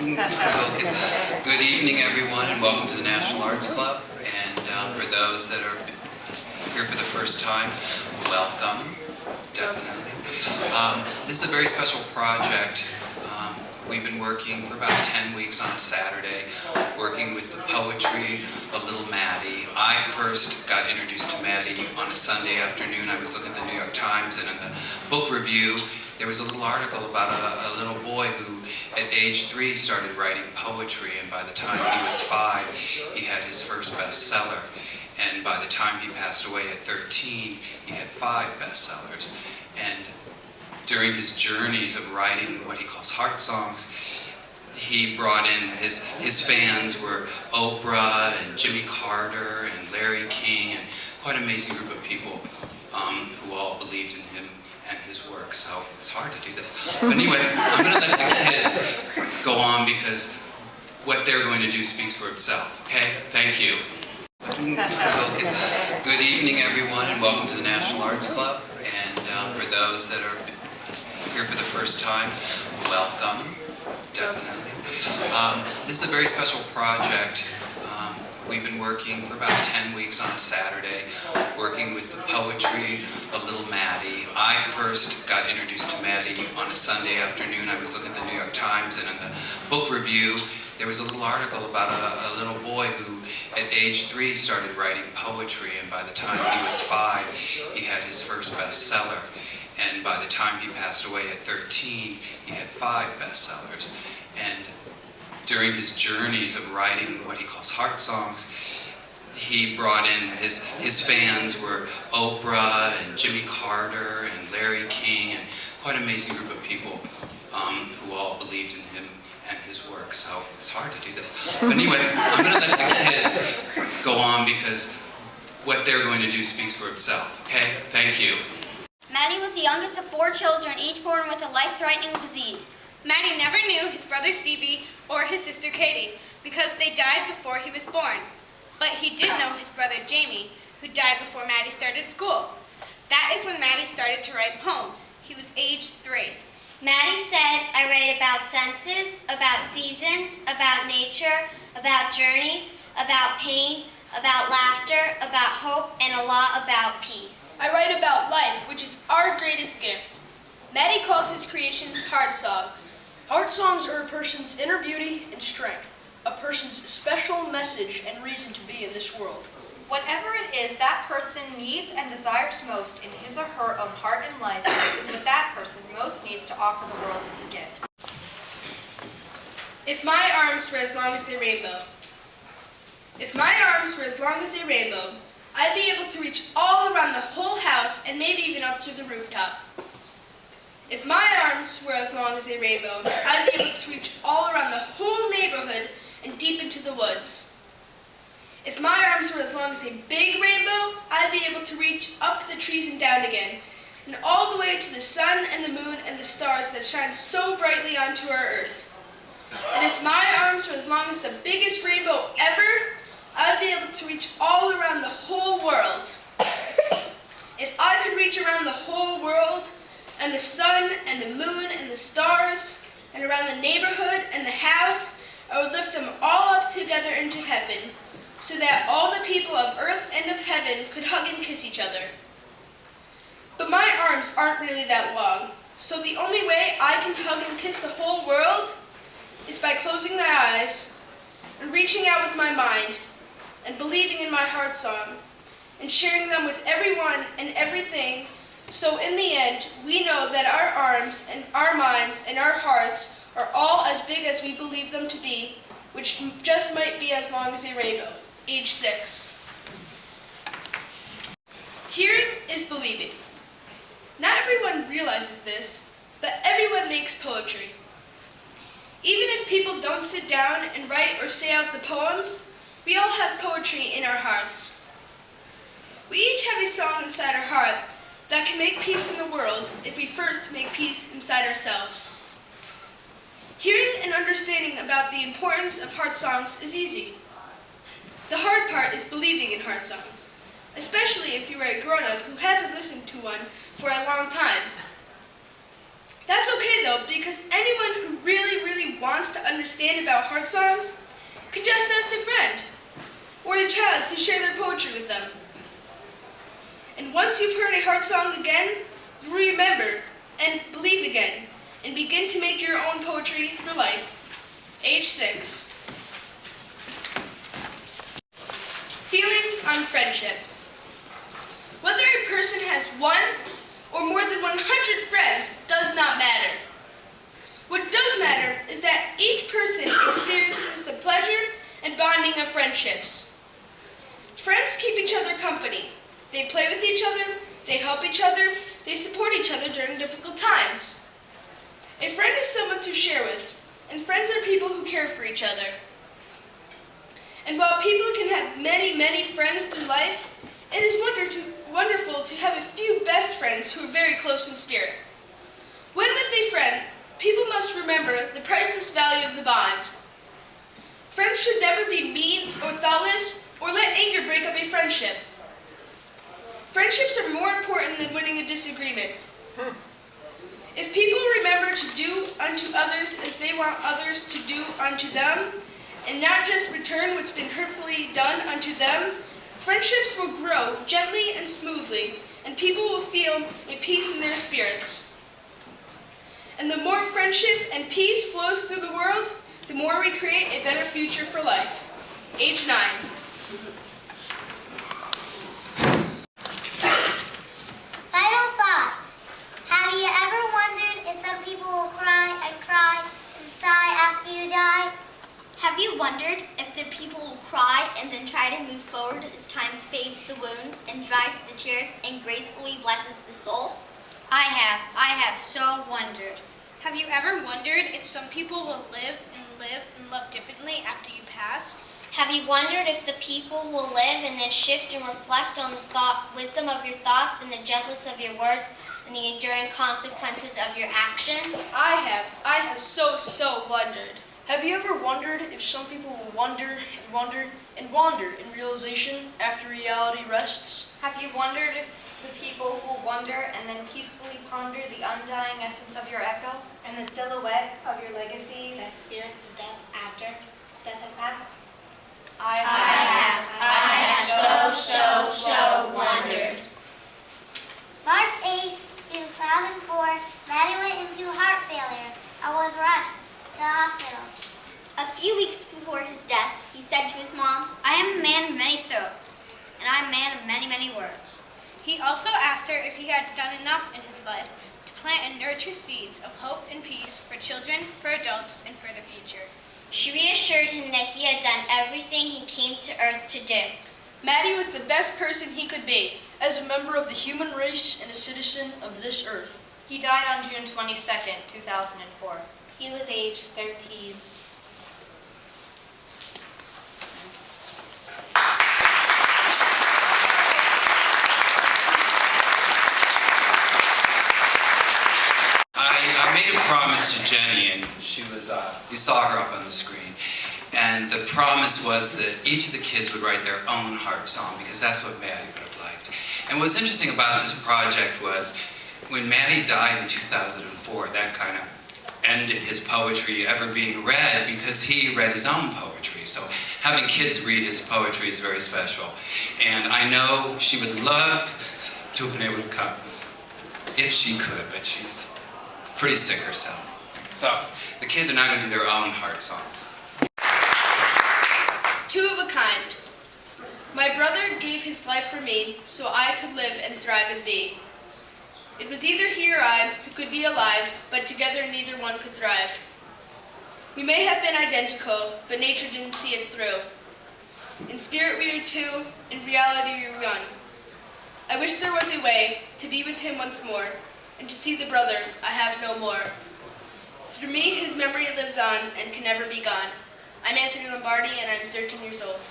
Good evening, everyone, and welcome to the National Arts Club. And for those that are here for the first time, welcome, definitely. This is a very special project. We've been working for about 10 weeks on a Saturday, working with the poetry of little Mattie. I first got introduced to Mattie on a Sunday afternoon. I was looking at the New York Times, and in the book review, there was a little article about a little boy who, at age 3, started writing poetry, and by the time he was 5, he had his first bestseller. And by the time he passed away at 13, he had 5 bestsellers. And during his journeys of writing what he calls heart songs, he brought in his fans were Oprah and Jimmy Carter and Larry King, and quite an amazing group of people who all believed in him and his work. So it's hard to do this. But anyway, I'm going to let the kids go on because what they're going to do speaks for itself. Okay? Thank you. Good evening, everyone, and welcome to the National Arts Club. And for those that are here for the first time, welcome, definitely. This is a very special project. We've been working for about 10 weeks on a Saturday, working with the poetry of little Mattie. I first got introduced to Mattie on a Sunday afternoon. I was looking at the New York Times, and in the book review, there was a little article about a little boy who, at age 3, started writing poetry, and by the time he was 5, he had his first bestseller. And by the time he passed away at 13, he had 5 bestsellers. And during his journeys of writing what he calls heart songs, he brought in his fans were Oprah and Jimmy Carter and Larry King, and quite an amazing group of people who all believed in him and his work. So it's hard to do this. But anyway, I'm going to let the kids go on because what they're going to do speaks for itself. Okay? Thank you. Mattie was the youngest of 4 children, each born with a life-threatening disease. Mattie never knew his brother Stevie or his sister Katie because they died before he was born. But he did know his brother Jamie, who died before Mattie started school. That is when Mattie started to write poems. He was age 3. Mattie said, I write about senses, about seasons, about nature, about journeys, about pain, about laughter, about hope, and a lot about peace. I write about life, which is our greatest gift. Mattie called his creations heart songs. Heart songs are a person's inner beauty and strength, a person's special message and reason to be in this world. Whatever it is that person needs and desires most in his or her own heart and life is what that person most needs to offer the world as a gift. If my arms were as long as a rainbow. If my arms were as long as a rainbow, I'd be able to reach all around the whole house and maybe even up to the rooftop. If my arms were as long as a rainbow, I'd be able to reach all around the whole neighborhood and deep into the woods. If my arms were as long as a big rainbow, I'd be able to reach up the trees and down again, and all the way to the sun and the moon and the stars that shine so brightly onto our earth. And if my arms were as long as the biggest rainbow ever, I'd be able to reach all around the whole world. If I could reach around the whole world, and the sun and the moon and the stars, and around the neighborhood and the house, I would lift them all up together into heaven, so that all the people of earth and of heaven could hug and kiss each other. But my arms aren't really that long, so the only way I can hug and kiss the whole world is by closing my eyes and reaching out with my mind and believing in my heart song and sharing them with everyone and everything. So in the end, we know that our arms and our minds and our hearts are all as big as we believe them to be, which just might be as long as a rainbow. Age 6. Hearing is believing. Not everyone realizes this, but everyone makes poetry. Even if people don't sit down and write or say out the poems, we all have poetry in our hearts. We each have a song inside our heart that can make peace in the world if we first make peace inside ourselves. Hearing and understanding about the importance of heart songs is easy. The hard part is believing in heart songs, especially if you are a grown-up who hasn't listened to one for a long time. That's okay though, because anyone who really wants to understand about heart songs can just ask a friend or a child to share their poetry with them. And once you've heard a heart song again, remember and believe again and begin to make your own poetry for life. Age 6. Feelings on friendship. Whether a person has one or more than 100 friends does not matter. What does matter is that each person experiences the pleasure and bonding of friendships. Friends keep each other company. They play with each other, they help each other, they support each other during difficult times. A friend is someone to share with, and friends are people who care for each other. And while people can have many friends through life, it is wonderful to have a few best friends who are very close in spirit. When with a friend, people must remember the priceless value of the bond. Friends should never be mean or thoughtless or let anger break up a friendship. Friendships are more important than winning a disagreement. If people remember to do unto others as they want others to do unto them, and not just return what's been hurtfully done unto them, friendships will grow gently and smoothly, and people will feel a peace in their spirits. And the more friendship and peace flows through the world, the more we create a better future for life. Age 9. Final thoughts. Have you ever wondered if some people will cry and sigh after you die? Have you wondered if the people will cry and then try to move forward as time fades the wounds and dries the tears and gracefully blesses the soul? I have so wondered. Have you ever wondered if some people will live and love differently after you pass? Have you wondered if the people will live and then shift and reflect on the wisdom of your thoughts and the gentleness of your words and the enduring consequences of your actions? I have so wondered. Have you ever wondered if some people will wander in realization after reality rests? Have you wondered if the people will wonder and then peacefully ponder the undying essence of your echo? And the silhouette of your legacy that spirits to death after death has passed? I have so wondered. March 8th, 2004, Mattie went into heart failure. I was rushed to the hospital. A few weeks before his death, he said to his mom, "I am a man of many throats, and I am a man of many words." He also asked her if he had done enough in his life to plant and nurture seeds of hope and peace for children, for adults, and for the future. She reassured him that he had done everything he came to earth to do. Mattie was the best person he could be. As a member of the human race and a citizen of this earth. He died on June 22nd, 2004. He was age 13. I made a promise to Jenny, and she was, you saw her up on the screen. And the promise was that each of the kids would write their own heart song, because that's what Mattie would have liked. And what's interesting about this project was, when Mattie died in 2004, that kind of ended his poetry ever being read, because he read his own poetry. So having kids read his poetry is very special. And I know she would love to have been able to come, if she could, but she's pretty sick herself. So the kids are now going to do their own heart songs. Two of a kind. My brother gave his life for me so I could live and thrive and be. It was either he or I who could be alive, but together neither one could thrive. We may have been identical, but nature didn't see it through. In spirit we are two, in reality we are one. I wish there was a way to be with him once more, and to see the brother I have no more. Through me his memory lives on and can never be gone. I'm Anthony Lombardi and I'm 13 years old.